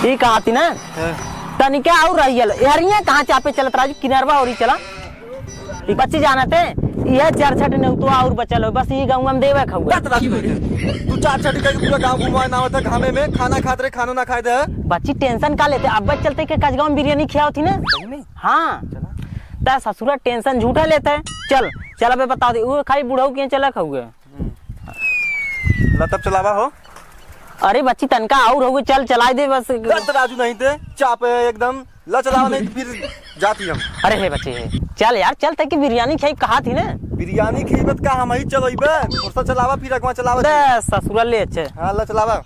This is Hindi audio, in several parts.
ठीक आती ना तनिका और रही यार ये कहाँ चापे चलत राजू किनारवा और ही चला बच्ची जाना थे यह चार छठ ने तो और बचल हो बस ये गाँव में देवे खाऊंगा तू चार छठ का पूरा गांव घुमाए ना होता घामे में खाना खाते रहे खाना ना खाए दे बच्ची टेंशन का लेते अब चलते के कजगांव में बिरयानी खिया थी ना हाँ ता ससुरा टेंशन झूठा लेते है चल चल अबे बता दे वो खाली बुढ़ऊ के चला खाऊंगे तब चलावा हो अरे बच्ची तनका और हो चल चला दे बस राजू नहीं थे चाप एकदम ल चलावा नहीं फिर जाती हम अरे हे बच्चे चल यार चल तक बिरयानी खाई कहा थी ना बिरयानी खीबत का हम ही चलोइबे थोड़ा चलावा फिर अगवा चलावा दे ससुरा ले अच्छे हां ल चलावा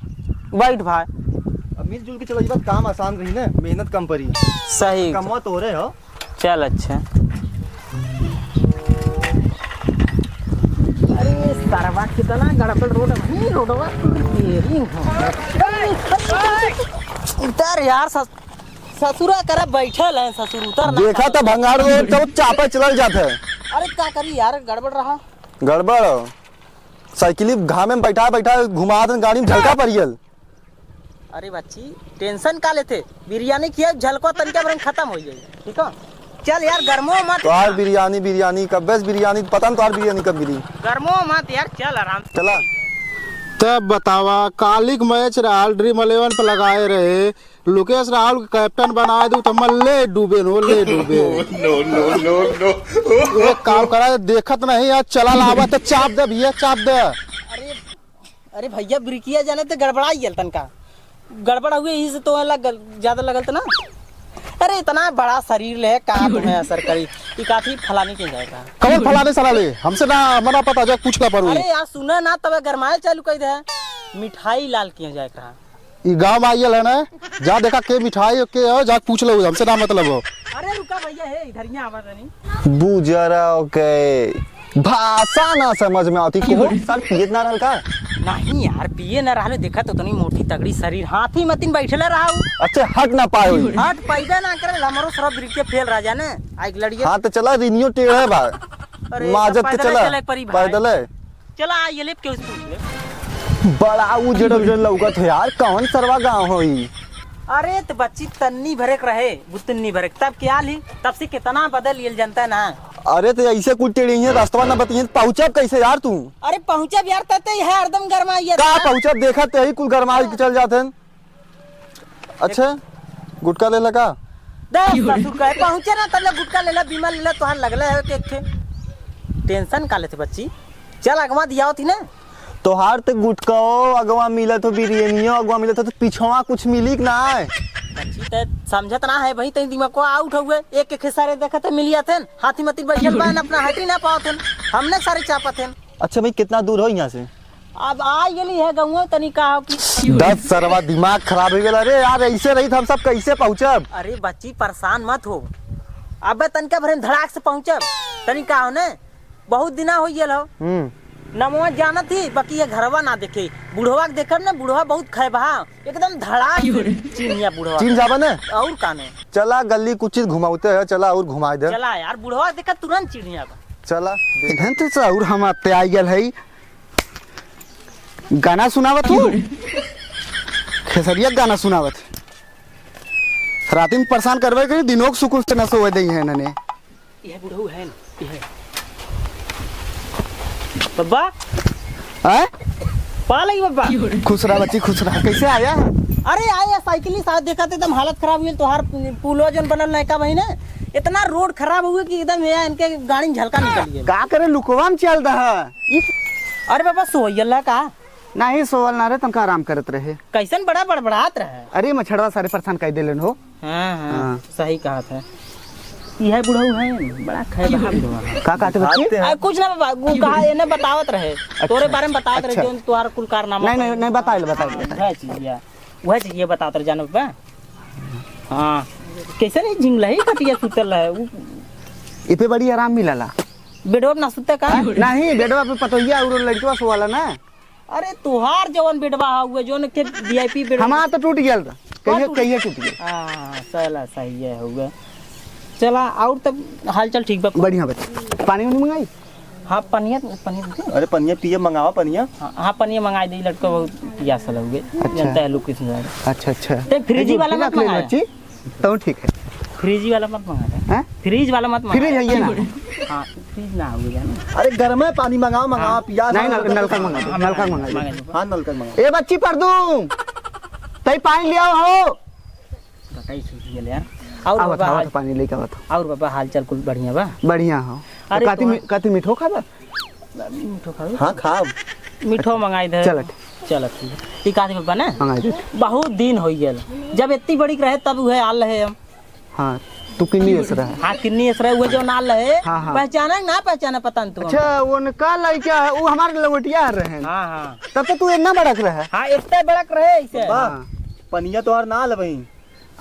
बैठ भाई अब मिलजुल के चलोइबे काम आसान रही ना मेहनत कम पड़ी सही कमवा तो रे हो चल अच्छा अरे सरवा कितना गड़बड़ रोड है रोडवा उतर यार ससुरा करे बैठल है ससुर उतर ना देखा था भंगार रोड तो चापा चल जाता है अरे क्या करी यार गड़बड़ रहा गड़बड़ साइकिल घामे में बैठा बैठा घुमा गाड़ी में झलका पड़ियल अरे बच्ची टेंशन का लेते बिरयानी किया झलको तरीका पर खत्म हो जाए ठीक है चल यार गर्मो मत तोहार बिरयानी कब बस बिरयानी पता न तोहार बिरयानी कब गिरी गर्मो मत यार चल आराम चला तब बतावा कालिक मैच राहुल ड्रीम 11 पे लगाए रहे लोकेश राहुल कैप्टन बनाए दू तो मल्ले डूबे नो ले डूबे एक काम करा देखत नहीं यार चला लावा तो चाप दे भैया चाप दे अरे अरे भैया ब्रिकिया जाने तो गड़बड़ा गेल तनका गड़बड़ हुए यही से तो ज्यादा लगल था ना अरे इतना बड़ा शरीर है कहाँ तुम्हें असर करी ये काफी फलाने के जाएगा कमल फलाने साला ले हमसे ना मना पता जा कुछ का परू अरे यार सुना ना तब गरमाए चालू कर दे मिठाई लाल किया जाए कहाँ ई गांव आइल है ना जा देखा के मिठाई के हो जा पूछ लो हमसे ना मतलब हो अरे रुका भैया है इधर ही आवाज नहीं बुजरा ओके भाषा ना समझ में आती को सर पियत ना रहल का नहीं यार पिए न रहा देखा तो तनी मोटी तगड़ी शरीर हाथी मतीन बैठले रहा अच्छा हट ना पाए हट पैदा ना करे हमारो सब ब्रिके फेल राजा ने आइक लड़िए हां तो चला रिनियो टेढ़ है भाई अरे माजत के चला पैदल है चला ये लेप के उस पूछ ले बड़ा उजड़ उजड़ लौकत है यार कौन सरवा गांव होई अरे तो बच्ची तन्नी भरे रहे बुतन्नी भरे तब क्या ली तब से कितना बदल ये जनता ना अरे तो ऐसे कुछ टेढ़ी है रास्ता ना बताइए पहुंचा कैसे यार तू अरे पहुंचा यार तते है हरदम गरमाइए का पहुंचा देखा ते ही कुल गरमा के चल जाते हैं अच्छा गुटका ले लगा दस ससुर का पहुंचे ना तले गुटका लेला बीमा लेला तोहार लगले है के टेंशन का लेते बच्ची चल अगवा दिया थी ना तोहार ते गुटकाओ अगवा मिला तो बिरयानियो अगवा मिला तो पिछवा कुछ मिली ना बच्ची ते समझत ना है भाई ते दिमाग को आउट हुए एक के सारे देखते मिलिया थे हाथी मती बैठल बान अपना हटी ना पावत हमने सारे चापत हैं अच्छा भाई कितना दूर हो यहाँ से अब आ गेली है गाँव तनी का की 10 सरवा दिमाग खराब हो गया अरे यार ऐसे रही हम सब कैसे पहुंचब अरे बच्ची परेशान मत हो अब तनका भरे धड़ाक से पहुंचब तनी का हो ने बहुत दिना हो गेल हो नमवा जाना थी बाकी ये घरवा ना देखे बुढ़वा के देखब ना बुढ़वा बहुत खैबा एकदम धड़ाक चिनिया बुढ़वा चीन जाबा ने और काने चला गली कुछ चीज घुमाते है चला और घुमा दे चला यार बुढ़वा देखा तुरंत चिड़िया चला इधन तो और हम आते आ गेल है गाना सुनावत हो खेसरिया गाना सुनावत रात में परेशान करवे के दिनों के सुकुन से न सोए दई है नने ये बुढ़ऊ है ये बब्बा हैं पा लगी बब्बा खुश रहा बच्ची खुश रहा कैसे आया अरे आया साइकिल ही साथ देखा तो एकदम हालत खराब हुई तोहार पुलो जन बनल नहीं का महीने इतना रोड खराब हुआ कि एकदम ये इनके गाड़ी में झलका निकल गया का करे लुकवा में चल रहा अरे बाबा सोयल्ला का नहीं सोवल ना रे तनका आराम करत रहे कैसन बड़ा बड़बड़ात रहे अरे मछड़वा सारे परेशान कर देलन हो हाँ सही कहा था यह बुढ़ऊ है बड़ा खैबा बुढ़वा का कहते बच्चे कुछ ना बाबा गु कहा इन्हें बतावत रहे तोरे बारे में बतावत रहे जो तुम्हारा कुल कारनामा नहीं बताइल वह चीज ये बतावत रहे जानो बा हाँ कैसे नहीं झिंगला ही कटिया सुतल है इपे बड़ी आराम मिलला बेडवा ना सुते का नहीं बेडवा पे पतोहिया और लड़कवा सोवाला ना अरे तुहार जवन बेडवा हुए जोन के वीआईपी बेडवा हमारा तो टूट गया कहिए टूट गया हां चला सही है होगा चला और तब हाल चाल ठीक बा बढ़िया बच्चे पानी मंगाई हाँ पनिया पनिया अरे पनिया पिए मंगावा पनिया। हाँ पनिया मंगा दे, लड़का बहुत प्यास लगे। जनता है लोग किस अच्छा ते फ्रिजी वाला मत मंगाया। बच्ची तो ठीक है, फ्रिजी वाला मत मंगाया। हैं? फ्रिज वाला मत मंगाया। फ्रिज है ये ना। हाँ फ्रिज ना होगा जाना। अरे गर्म है पानी मंगावा पिया नहीं, नलका मंगा हाँ, नलका मंगा मंगा। दो। हाँ नलका मंगा। ए बच्ची पर दूं तई पानी ले आओ हो। बताई सूझ गेल यार। और बाबा आओ पानी लेके आओ। और बाबा हाल चाल कुल बढ़िया बा? बढ़िया हो। अरे काती मीठो खाबा? मीठो खाओ। हाँ खाब। मीठो मंगाई दे। चल ठीक है। ठीक आदमी बाबा ना मंगाई दे। बहुत दिन हो गेल, जब इतनी बड़ी रहे तब वह आल रहे हम। हाँ तू किन्नी ऐसा रहा? हाँ किन्नी ऐसा रहे वो जो नाल रहे। हाँ। पहचाना ना पहचाना पता नहीं तू। अच्छा वो का लड़का है वो हमारे लवटिया रहे। हाँ तब तो तू इतना बड़क रहा है। हाँ इतना बड़ा रहे ऐसे। पनिया तो और ना लबई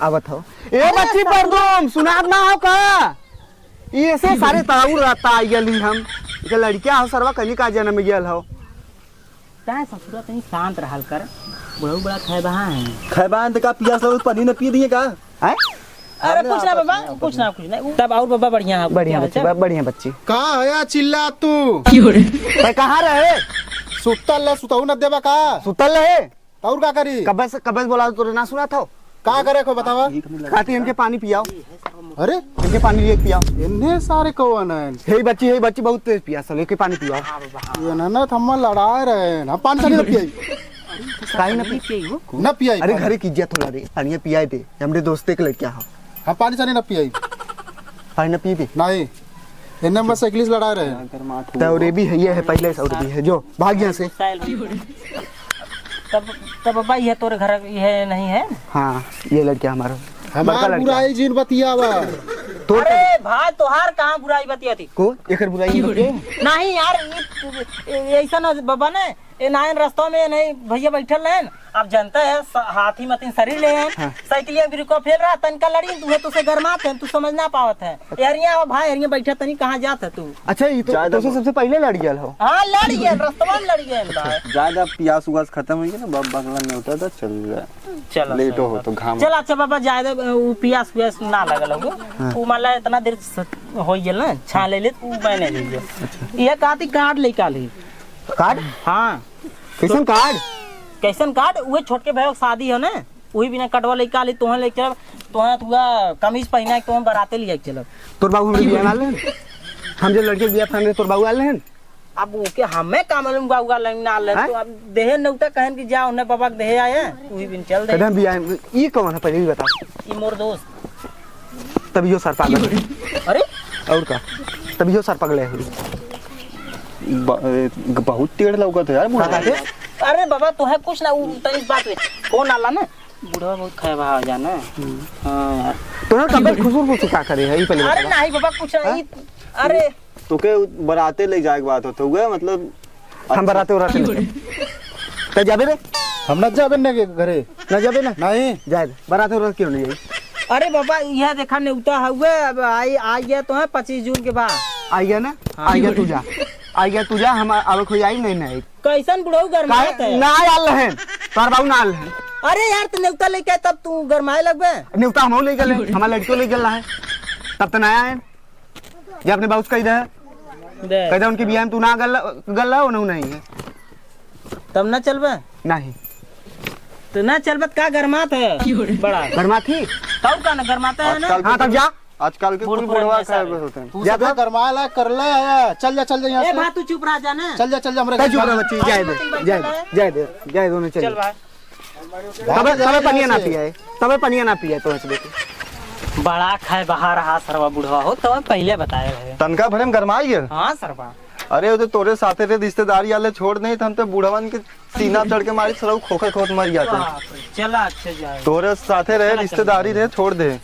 आवत हो। ए बच्ची पर दूं सुनाब ना हो का ये से सारे ताऊ रहता आई गेली हम के लड़किया हो सरवा कनी का जन्म गेल हो। ताए ससुरा तनी शांत रहल कर, बड़ा खैबा है। खैबान का पियास लगे पानी न पी दिए का है? अरे कुछ ना बाबा कुछ ना तब और बाबा बढ़िया है। बढ़िया बच्ची बढ़िया बच्ची। कहाँ है चिल्ला तू? भाई कहाँ रहे? सुतल ले सुताऊ न देबा का? सुतल रहे और का करी? कबस बोला तो ना सुना था। का करे को बतावा? खाती इनके पानी पियाओ। अरे इनके पानी लिए पियाओ। इन्ने सारे कौन है? हे बच्ची बहुत तेज पियास है, लेके पानी पियाओ। ये ना थम्मा लड़ा रहे ना पानी सानी न पियाई। काई ना न पियाई। अरे घरे की इज्जत होला रे, पानी पियाए दे हमरे दोस्ते के लड़किया हो। हाँ पानी सानी न पियाई। पानी न पी भी नहीं इन्ने बस इंग्लिश लड़ा रहे। तो रे भी है ये है पहले से और भी है जो भाग यहाँ से। तब बाबा ये तोरे घर ये नहीं है। हाँ ये लड़किया हमारा हमार बुराई जीन बतियावा। अरे भाई तोहार कहाँ बुराई बतियाती को एकर बुराई नहीं यार। ऐसा ना बाबा ने ये नाइन रास्ता में नहीं भैया बैठल रहे। अब जानता है हाथी मतीन शरीर ले हैं। साइकिलिया भी रुको फेल रहा तनका लड़ी तू है तो से गरमात है, तू समझ ना पावत है। यारियां भाई यारियां बैठा तनी कहाँ जात है तू? अच्छा ये तो सबसे पहले लड़ गया हो। हाँ लड़ गया रास्ता में लड़ गया। ज्यादा प्यास उगास खत्म हो गया ना बाप बगला में होता था चल रहा। चलो लेट हो तो घाम। चल अच्छा बाबा ज्यादा प्यास व्यास ना लगल हो। वो मान ला इतना देर हो गेल ना छा ले तू मैंने ले गया। ये कहती कार्ड लेके ली। कार्ड? हाँ कैसन कार्ड? कैसन कार्ड? वो छोटके भाई शादी हो ना वही बिना कटवा लेके आली तोहन लेके चल। तोहन तुआ कमीज पहना के तोहन बराते लिए चल। तोर बाबू हमरे बियाह आले हम जो लड़के बियाह थाने तोर बाबू आले हैं। अब ओके हमें का मालूम बाबू लंग ना ले तो अब देहे नौता कहन कि जा उन्हें बाबा देहे आए वही बिन चल दे। कदम बियाह ई कौन है पहले भी बता। ई मोर दोस्त। तभी यो सर पागल। अरे और का तभी यो सर पगले हुई। बहुत टेढ़ लौकत है यार बुढ़ा। अरे बाबा तो है कुछ ना इस बात में कौन आला ना बुढ़वा बहुत खैबा हो जाना। हां यार तो तबीयत खुशबू क्या करे है ई पहले। अरे नहीं बाबा कुछ नहीं। अरे तोके बराते ले जाए के बात होते हुए मतलब हम बराते उराते तो जाबे रे। हम न जाबे ने घरे न जाबे ना नहीं जाए बराते उराते क्यों नहीं जाई? अरे बाबा यह देखा नेउता हुए अब आई गया तो है 25 जून के बाद आई गया ना। आई गया तू जा आई गया तू जा हम अब कोई आई नहीं कैसन बुढ़ऊ गरमात है ना आल है तार बाबू ना आल है। अरे यार तू नेउता लेके तब तू गरमाए लगबे। नेउता हम ले गए हमार लड़कियों ले गया है तब तो नया है जब अपने बाबू कही दे कह दे उनकी बियाह में तू ना गल हो नहीं है तब ना चलबे। नहीं तो ना चलबे का गरमात है बड़ा गरमात ही तब का ना गरमाता है ना। हाँ तब जा आजकल के कोई बुढ़वा खाए होते हैं। तू सब गरमाला कर ले आया चल जा यहाँ ए से। भाई तू चुप रह जा ना। चल जा हमरे चुप रह बच्ची जाए दोनों चल चल भाई तबे पनिया ना पिया है तबे पनिया ना पिया तो बेटे बड़ा खाए बाहर रहा सरवा बुढ़वा हो तो पहले बताए रहे। तनका भरे में गरमाई गए। हाँ सरवा अरे वो तो तोरे साथे रे रिश्तेदारी वाले छोड़ नहीं तो हम तो बुढ़वन के सीना चढ़ के मारी सर खोखर खोत मर जाते। चला अच्छे जाए तोरे साथे रहे रिश्तेदारी रहे छोड़ दे।